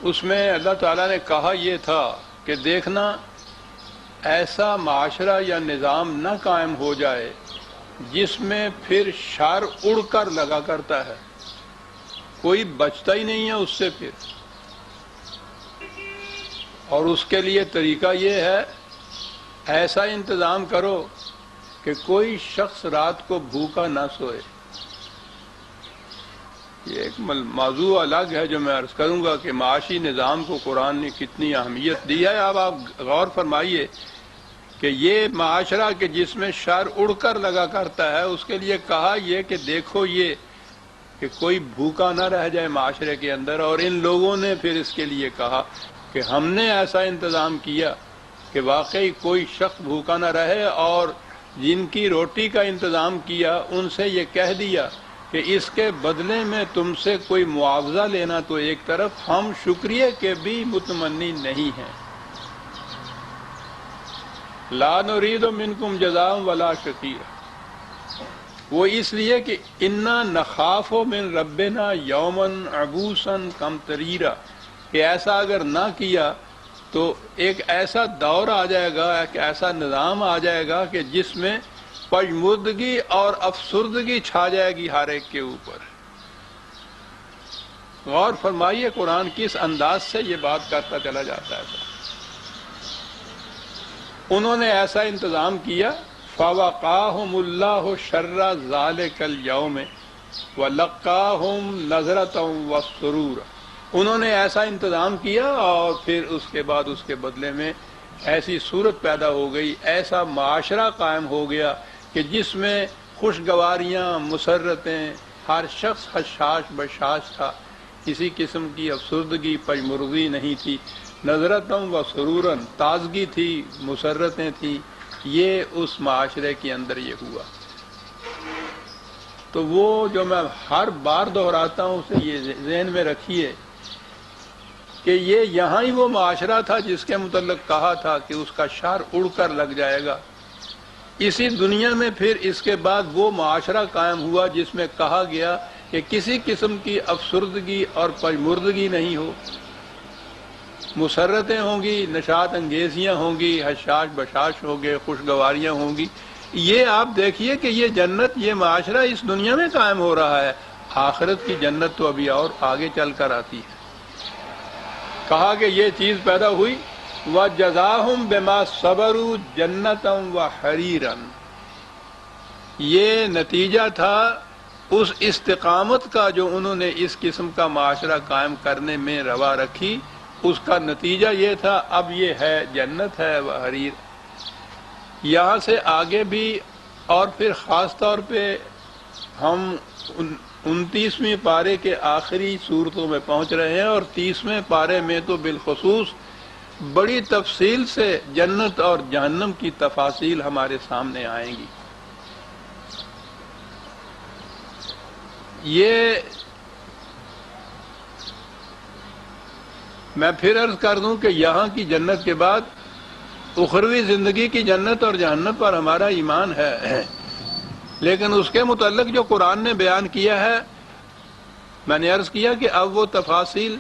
اس میں اللہ تعالیٰ نے کہا یہ تھا کہ دیکھنا ایسا معاشرہ یا نظام نہ قائم ہو جائے جس میں پھر شر اڑ کر لگا کرتا ہے، کوئی بچتا ہی نہیں ہے اس سے پھر. اور اس کے لیے طریقہ یہ ہے ایسا انتظام کرو کہ کوئی شخص رات کو بھوکا نہ سوئے. یہ ایک موضوع الگ ہے جو میں عرض کروں گا کہ معاشی نظام کو قرآن نے کتنی اہمیت دی ہے. اب آپ غور فرمائیے کہ یہ معاشرہ کہ جس میں شر اڑ کر لگا کرتا ہے، اس کے لیے کہا یہ کہ دیکھو یہ کہ کوئی بھوکا نہ رہ جائے معاشرے کے اندر. اور ان لوگوں نے پھر اس کے لیے کہا کہ ہم نے ایسا انتظام کیا کہ واقعی کوئی شخص بھوکا نہ رہے، اور جن کی روٹی کا انتظام کیا ان سے یہ کہہ دیا کہ اس کے بدلے میں تم سے کوئی معاوضہ لینا تو ایک طرف، ہم شکریہ کے بھی متمنی نہیں ہیں. لا نرید منکم جزاء ولا شکورا. وہ اس لیے کہ انا نخاف من ربنا یوما عبوسا قمطریرا، کہ ایسا اگر نہ کیا تو ایک ایسا دور آ جائے گا، ایک ایسا نظام آ جائے گا کہ جس میں پژمردگی اور افسردگی چھا جائے گی ہر ایک کے اوپر. غور فرمائیے قرآن کس انداز سے یہ بات کرتا چلا جاتا ہے. انہوں نے ایسا انتظام کیا فَوَقَاهُمُ اللَّهُ شَرَّ ذَلِكَ الْيَوْمِ وَلَقَّاهُمْ نَظْرَةً وَسُرُورًا. انہوں نے ایسا انتظام کیا اور پھر اس کے بعد اس کے بدلے میں ایسی صورت پیدا ہو گئی، ایسا معاشرہ قائم ہو گیا کہ جس میں خوشگواریاں، مسرتیں، ہر شخص حشاش بشاش تھا، کسی قسم کی افسردگی پژمرغی نہیں تھی. نظرتاً و سروراً، تازگی تھی، مسرتیں تھیں. یہ اس معاشرے کے اندر یہ ہوا. تو وہ جو میں ہر بار دہراتا ہوں اسے یہ ذہن میں رکھیے کہ یہ یہاں ہی وہ معاشرہ تھا جس کے متعلق کہا تھا کہ اس کا شر اڑ کر لگ جائے گا. اسی دنیا میں پھر اس کے بعد وہ معاشرہ قائم ہوا جس میں کہا گیا کہ کسی قسم کی افسردگی اور پژمردگی نہیں ہو، مسرتیں ہوں گی، نشاط انگیزیاں ہوں گی، حشاش بشاش ہوں گے، خوشگواریاں ہوں گی. یہ آپ دیکھیے کہ یہ جنت، یہ معاشرہ اس دنیا میں قائم ہو رہا ہے. آخرت کی جنت تو ابھی اور آگے چل کر آتی ہے. کہا کہ یہ چیز پیدا ہوئی وَجَزَاهُمْ بِمَا صَبَرُوا جَنَّةً وَحَرِيرًا. یہ نتیجہ تھا اس استقامت کا جو انہوں نے اس قسم کا معاشرہ قائم کرنے میں روا رکھی. اس کا نتیجہ یہ تھا اب یہ ہے جنت ہے وحریر. یہاں سے آگے بھی اور پھر خاص طور پہ ہم 29ویں پارے کے آخری صورتوں میں پہنچ رہے ہیں، اور 30ویں پارے میں تو بالخصوص بڑی تفصیل سے جنت اور جہنم کی تفاصیل ہمارے سامنے آئیں گی. یہ میں پھر عرض کر دوں کہ یہاں کی جنت کے بعد اخروی زندگی کی جنت اور جہنم پر ہمارا ایمان ہے، لیکن اس کے متعلق جو قرآن نے بیان کیا ہے، میں نے عرض کیا کہ اب وہ تفاصیل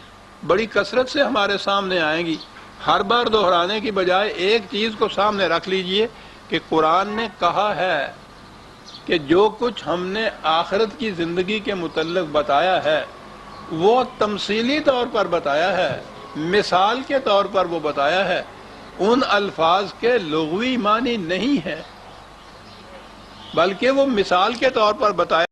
بڑی کثرت سے ہمارے سامنے آئیں گی. ہر بار دہرانے کی بجائے ایک چیز کو سامنے رکھ لیجئے کہ قرآن نے کہا ہے کہ جو کچھ ہم نے آخرت کی زندگی کے متعلق بتایا ہے وہ تمثیلی طور پر بتایا ہے، مثال کے طور پر وہ بتایا ہے. ان الفاظ کے لغوی معنی نہیں ہے بلکہ وہ مثال کے طور پر بتایا